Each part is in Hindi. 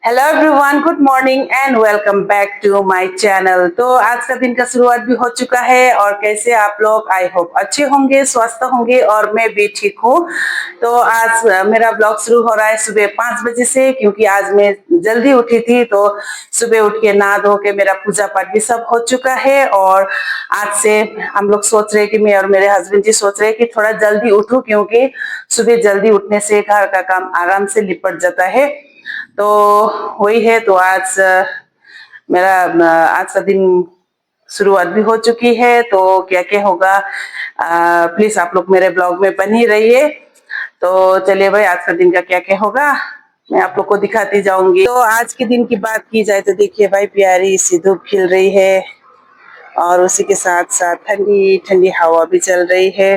Hello everyone, good morning and welcome back to my channel. तो आज का दिन का शुरुआत भी हो चुका है और कैसे आप लोग, आई होप अच्छे होंगे, स्वस्थ होंगे और मैं भी ठीक हूँ। तो आज मेरा ब्लॉग शुरू हो रहा है सुबह 5 बजे से, क्योंकि आज मैं जल्दी उठी थी। तो सुबह उठ के नहा धो के मेरा पूजा पाठ भी सब हो चुका है और आज से हम लोग सोच रहे कि मैं और मेरे हस्बैंड जी सोच रहे कि थोड़ा जल्दी उठूं, क्योंकि सुबह जल्दी उठने से घर का काम आराम से निपट जाता है। तो वही है। तो आज मेरा आज का दिन शुरुआत भी हो चुकी है। तो क्या क्या होगा, प्लीज आप लोग मेरे ब्लॉग में बनी रहिए। तो चलिए भाई, आज का दिन का क्या क्या होगा मैं आप लोग को दिखाती जाऊंगी। तो आज के दिन की बात की जाए तो देखिए भाई, प्यारी सी धूप खिल रही है और उसी के साथ साथ ठंडी ठंडी हवा भी चल रही है।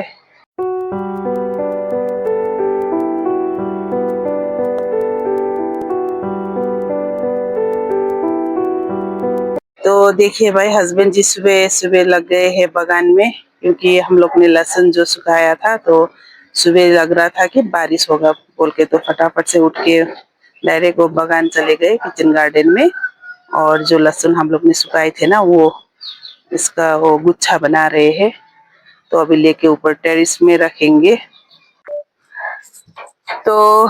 तो देखिए भाई, हस्बैंड जी सुबह सुबह लग गए हैं बगान में, क्योंकि हम लोग ने लहसुन जो सुखाया था तो सुबह लग रहा था कि बारिश होगा बोल के, तो फटाफट से उठ के डायरेक्ट वो बगान चले गए किचन गार्डन में। और जो लहसुन हम लोग ने सुखाए थे ना, वो इसका वो गुच्छा बना रहे हैं। तो अभी लेके ऊपर टेरिस में रखेंगे। तो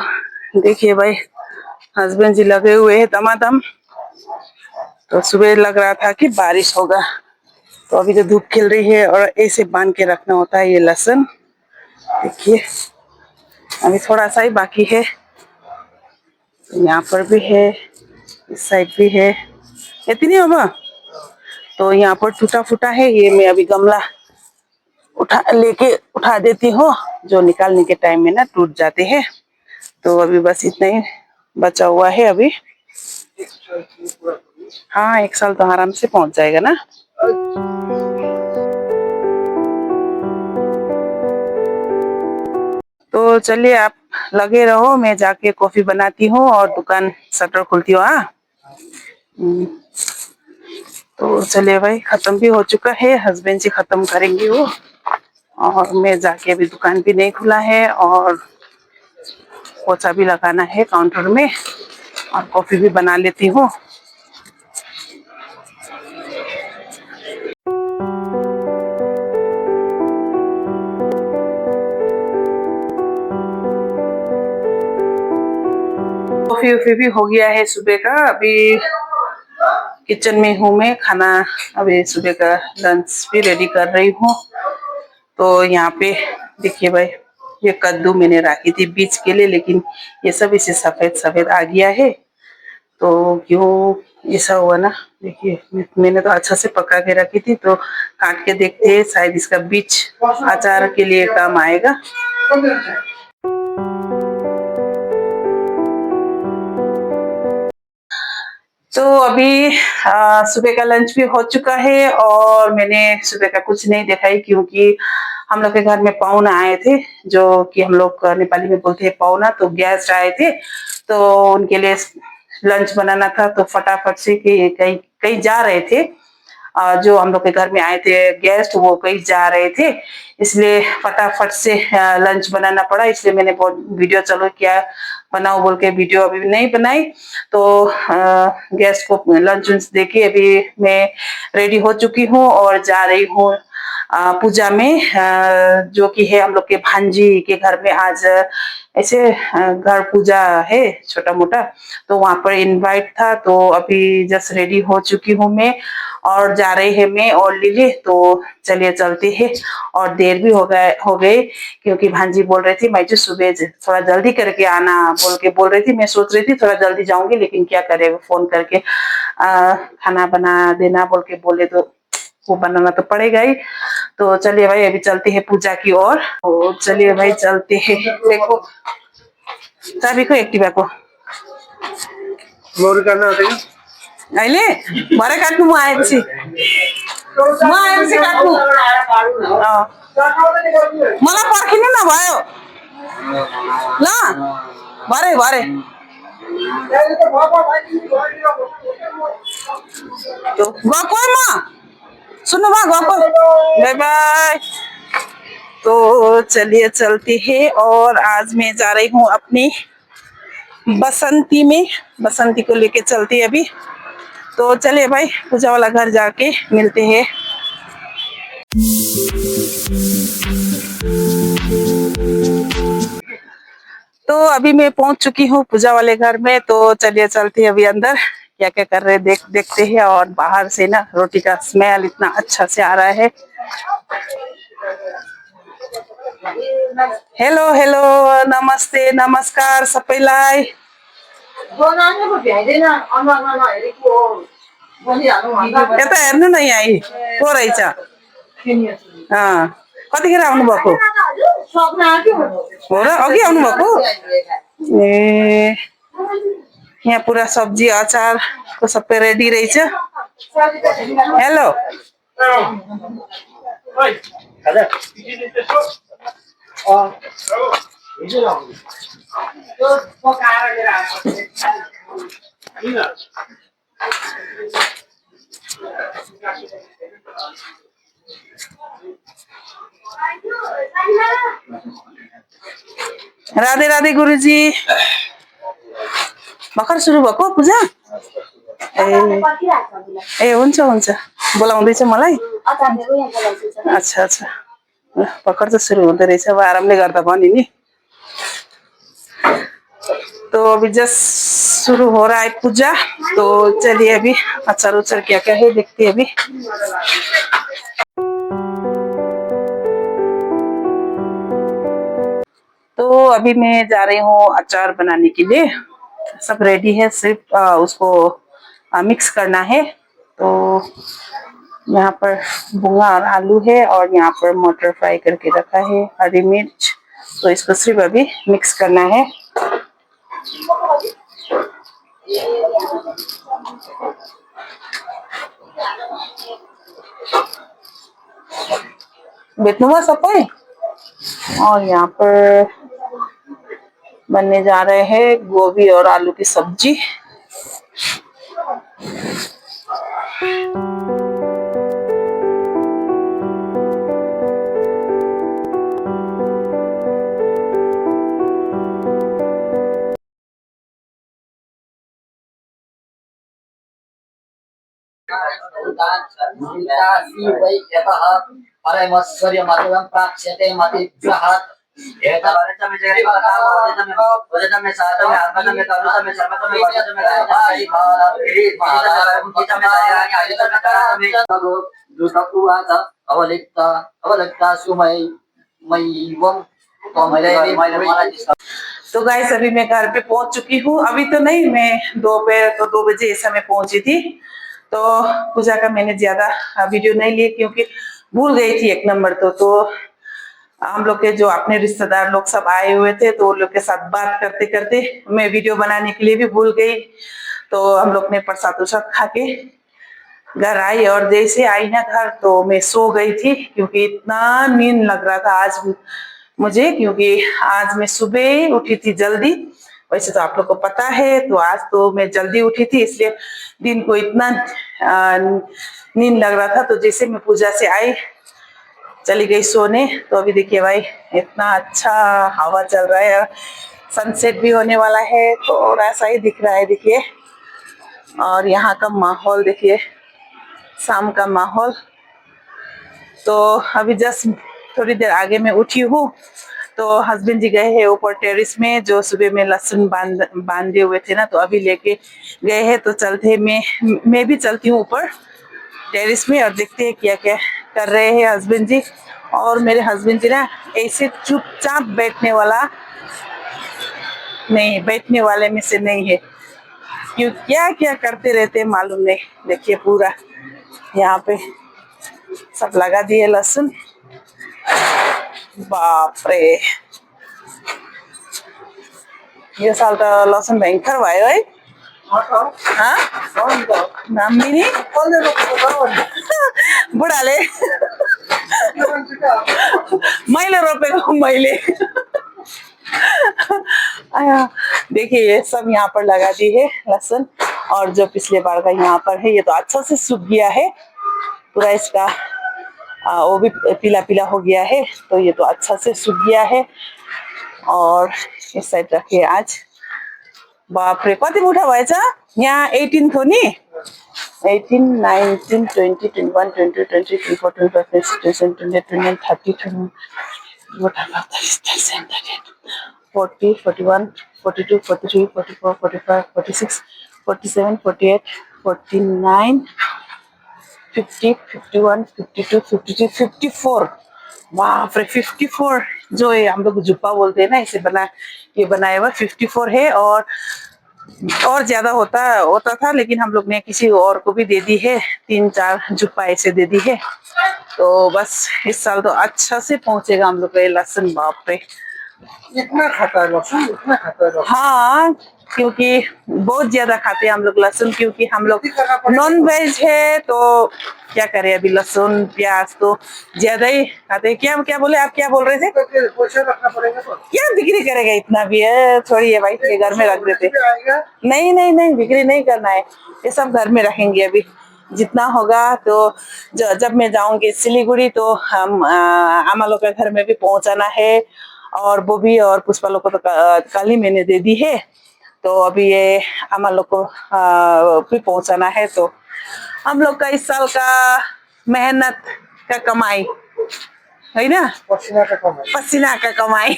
देखिए भाई, हस्बैंड जी लगे हुए हैं दमादम। तो सुबह लग रहा था कि बारिश होगा, तो अभी तो धूप खिल रही है और ऐसे बांध के रखना होता है ये लहसुन। देखिए अभी थोड़ा सा ही बाकी है, यहाँ पर भी है, इस साइड भी है, इतनी होगा। तो यहाँ पर टूटा फूटा है, ये मैं अभी गमला उठा देती हूँ, जो निकालने के टाइम में ना टूट जाते हैं। तो अभी बस इतना ही बचा हुआ है अभी। हाँ, 1 साल तो आराम से पहुंच जाएगा ना। तो चलिए आप लगे रहो, मैं जाके कॉफी बनाती हूँ और दुकान शटर खुलती हूँ। हाँ। तो चलिए भाई, खत्म भी हो चुका है, हस्बैंड जी खत्म करेंगे वो, और मैं जाके अभी दुकान भी नहीं खुला है और पोछा भी लगाना है काउंटर में और कॉफी भी बना लेती हूँ। कॉफी वॉफी भी हो गया है सुबह का। अभी किचन में हूँ मैं, खाना अभी सुबह का लंच भी रेडी कर रही हूँ। तो यहाँ पे देखिए भाई, ये कद्दू मैंने रखी थी बीज के लिए, लेकिन ये सब इसे सफेद सफेद आ गया है। तो क्यों ऐसा हुआ ना, देखिए मैंने तो अच्छा से पका के रखी थी। तो काट के देखते हैं, शायद इसका बीज अचार के लिए काम आएगा। तो अभी सुबह का लंच भी हो चुका है और मैंने सुबह का कुछ नहीं देखा है, क्योंकि हम लोग के घर में पाहुना आए थे, जो कि हम लोग नेपाली में बोलते हैं पाहुना। तो गेस्ट आए थे, तो उनके लिए लंच बनाना था। तो फटाफट से कहीं कहीं जा रहे थे, जो हम लोग के घर में आए थे गेस्ट, वो कहीं जा रहे थे, इसलिए फटाफट से लंच बनाना पड़ा। इसलिए मैंने बहुत वीडियो चलो क्या बनाओ बोल के वीडियो अभी नहीं बनाई। तो गेस्ट को लंच देके अभी मैं रेडी हो चुकी हूँ और जा रही हूँ पूजा में, जो कि है हम लोग के भांजी के घर में। आज ऐसे घर पूजा है छोटा मोटा, तो वहां पर इनवाइट था। तो अभी जस्ट रेडी हो चुकी हूँ मैं और जा रहे हैं मैं और लिली। तो चलिए चलते हैं, और देर भी हो गई, क्योंकि भांजी बोल रही थी मैं जो सुबह थोड़ा जल्दी करके आना बोल रही थी। मैं सोच रही थी थोड़ा जल्दी जाऊंगी, लेकिन क्या करे, फोन करके खाना बना देना बोल के बोले, तो वो बनाना तो पड़ेगा ही। तो चलिए भाई, अभी चलते हैं पूजा की ओर। तो चलिए भाई चलते हैं। देखो चाबी को एक्टिवा को मोर करना होता है। अहिले भरे काट्नु म आएपछि काट्नु। मलाई पर्खिनु न भयो ल, भरे भरे। गएको म सुन्नु भयो, गएको। Bye bye. तो चलिए चलते हैं, और आज मैं जा रही हूँ अपनी बसंती को लेके चलते हैं अभी। तो चलिए भाई, पूजा वाला घर जाके मिलते हैं। तो अभी मैं पहुंच चुकी हूँ पूजा वाले घर में। तो चलिए चलते हैं अभी अंदर, क्या क्या कर रहे हैं देखते हैं। और बाहर से ना रोटी का स्मेल इतना अच्छा से आ रहा है। हेलो हेलो, नमस्ते नमस्कार सबैलाई। यता हेर्नु न यहाँ को रहेछ। कतिखेर आउनुभएको हो र? अघि आउनुभएको ए। यहाँ पुरा सब्जी अचार को सबै रेडी रहेछ। हेलो राधे राधे गुरुजी। भर्खर सुरु भएको पूजा? ए हुन्छ हुन्छ, बोलाउँदैछ मलाई। अच्छा अच्छा, भर्खर त सुरु हुँदै रहेछ, अब आरामले गर्दा पनि नि। तो अभी जस्ट शुरू हो रहा है पूजा। तो चलिए अभी अचार उचार क्या क्या है देखते हैं अभी। तो अभी मैं जा रही हूँ अचार बनाने के लिए। सब रेडी है, सिर्फ उसको मिक्स करना है। तो यहाँ पर बुआ और आलू है और यहाँ पर मटर फ्राई करके रखा है, हरी मिर्च। तो इसको सिर्फ अभी मिक्स करना है। बेटनुमा सबै। और यहाँ पर बनने जा रहे हैं गोभी और आलू की सब्जी। तो गाइस अभी मैं घर पे पहुंच चुकी हूँ। अभी तो नहीं, मैं दोपहर तो 2 बजे इस समय पहुंची थी। तो पूजा का मैंने ज्यादा वीडियो नहीं लिए क्योंकि भूल गई थी एक नंबर। तो हम लोग के जो अपने रिश्तेदार लोग सब आए हुए थे, तो वो लोग के साथ बात करते करते मैं वीडियो बनाने के लिए भी भूल गई। तो हम लोग ने प्रसाद उसाद खा के घर आई और जैसे आई ना घर तो मैं सो गई थी क्योंकि इतना नींद लग रहा था आज मुझे, क्योंकि आज मैं सुबह उठी थी जल्दी। वैसे तो आप लोग को पता है, तो आज तो मैं जल्दी उठी थी, इसलिए दिन को इतना नींद लग रहा था। तो जैसे मैं पूजा से आई चली गई सोने। तो अभी देखिए भाई, इतना अच्छा हवा चल रहा है, सनसेट भी होने वाला है, थोड़ा सा ही दिख रहा है देखिए। और यहाँ का माहौल देखिए, शाम का माहौल। तो अभी जस्ट थोड़ी देर आगे मैं उठी हूँ। तो हस्बैंड जी गए हैं ऊपर टेरिस में, जो सुबह में लहसुन बांधे हुए थे ना, तो अभी लेके गए हैं। तो चलते मैं भी चलती हूँ ऊपर टेरिस में और देखते हैं क्या क्या कर रहे हैं हस्बैंड जी। और मेरे हस्बैंड जी ना ऐसे चुपचाप बैठने वाले में से नहीं है, क्यों क्या क्या करते रहते हैं मालूम नहीं। देखिए पूरा यहाँ पे सब लगा दिए लहसुन। बाप रे, यो साल त लहसुन भयंकर भयो है। नाम भी नहीं बुढ़ाले मैले रोपेको मैले। देखिए ये सब यहाँ पर लगा दी है लहसुन। और जो पिछले बार का यहाँ पर है, ये तो अच्छा से सूख गया है पूरा, इसका वो भी पीला पीला हो गया है। तो ये तो अच्छा से सूख गया है। और इस साइड रखिए आज बापरे कति मुठा भएछ यहाँ 18 थियो नि 18 19 20 21 22 23 24 25 26 27 28 29 30 40 41 42 43 44 45 46 47 48 49 50 51 52 53 54 बाप रे 54 जो ये हम लोग जुप्पा बोलते हैं ना इसे बना ये बनाया हुआ 54 है और ज्यादा होता था लेकिन हम लोग ने किसी और को भी दे दी है 3-4 जुप्पा ऐसे दे दी है तो बस इस साल तो अच्छा से पहुंचेगा हम लोग का ये लहसुन बाप रे इतना खाता है लहसुन हाँ क्योंकि बहुत ज्यादा खाते हैं हम लोग लहसुन क्योंकि हम लोग नॉन वेज है तो क्या करें अभी लहसुन प्याज तो ज्यादा ही खाते हैं क्या क्या बोले आप क्या बोल रहे थे पोषण रखना पड़ेगा तो क्या बिक्री करेगा इतना भी है छोड़िए भाई ये घर में रख देते नहीं नहीं नहीं बिक्री नहीं करना है ये सब घर में रखेंगे अभी जितना होगा तो जब मैं जाऊंगी सिलीगुड़ी तो हम आमा लोग के घर में भी पहुंचाना है और बोबी और पुष्पा लोग को तो कल ही मैंने दे दी है तो अभी ये आमा लोग को भी पहुंचाना है तो हम लोग का इस साल का मेहनत का कमाई है ना पसीना का कमाई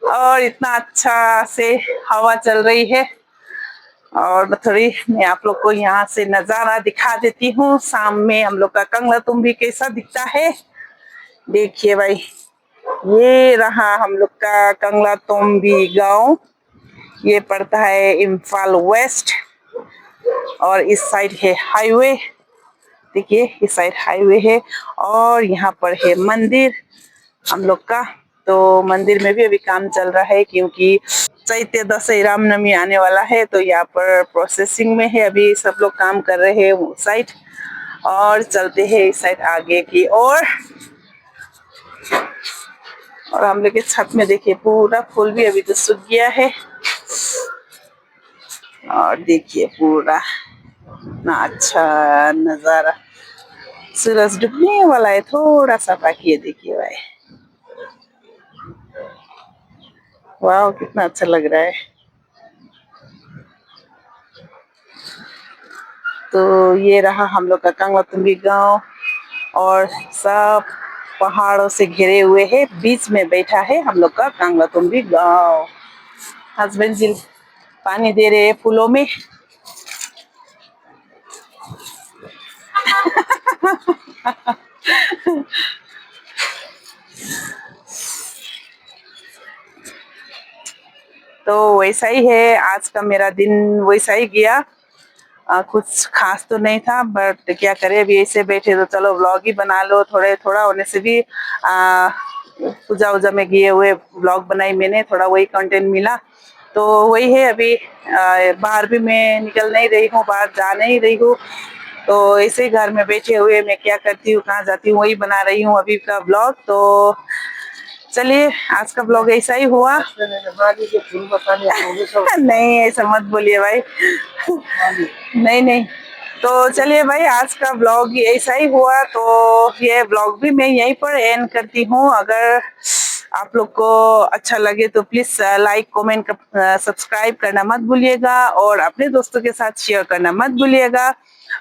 और इतना अच्छा से हवा चल रही है और मैं आप लोग को यहाँ से नजारा दिखा देती हूँ शाम में हम लोग का कंगला तुम भी कैसा दिखता है देखिए भाई ये रहा हम लोग का कंगला तुम्बी गांव ये पड़ता है इम्फाल वेस्ट और इस साइड है हाईवे देखिए इस साइड हाईवे है और यहाँ पर है मंदिर हम लोग का तो मंदिर में भी अभी काम चल रहा है क्योंकि चैत्य दशहरा रामनवमी आने वाला है तो यहाँ पर प्रोसेसिंग में है अभी सब लोग काम कर रहे हैं वो साइड और चलते हैं इस साइड आगे की और हम लोग के छत में देखिए पूरा फूल भी अभी तो सूख गया है और देखिए पूरा इतना अच्छा नजारा सूरज डूबने वाला है थोड़ा सा बाकी है देखिए भाई वाह कितना अच्छा लग रहा है तो ये रहा हम लोग का कंगलातुंबी गांव और सब पहाड़ों से घिरे हुए है बीच में बैठा है हम लोग का कंगलातुंबी गांव हस्बैंड जी पानी दे रहे हैं फूलों में तो वैसा ही है आज का मेरा दिन वैसा ही गया कुछ खास तो नहीं था बट क्या करे अभी ऐसे बैठे तो चलो व्लॉग ही बना लो थोड़ा होने से भी पूजा उजा में गए हुए व्लॉग बनाई मैंने थोड़ा वही कंटेंट मिला तो वही है अभी बाहर भी मैं निकल नहीं रही हूँ बाहर जा नहीं रही हूँ तो ऐसे ही घर में बैठे हुए मैं क्या करती हूँ कहाँ जाती हूँ वही बना रही हूँ अभी का व्लॉग तो चलिए आज का ब्लॉग ऐसा ही हुआ नहीं ऐसा मत बोलिए भाई नहीं नहीं तो चलिए भाई आज का ब्लॉग ऐसा ही हुआ तो ये ब्लॉग भी मैं यहीं पर एंड करती हूँ अगर आप लोग को अच्छा लगे तो प्लीज लाइक कमेंट सब्सक्राइब करना मत भूलिएगा और अपने दोस्तों के साथ शेयर करना मत भूलिएगा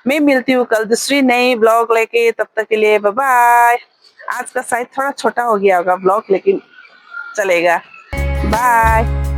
मैं मिलती हूँ कल दूसरी नई ब्लॉग लेके तब तक के लिए बाय बाय आज का शायद थोड़ा छोटा हो गया होगा ब्लॉग लेकिन चलेगा बाय।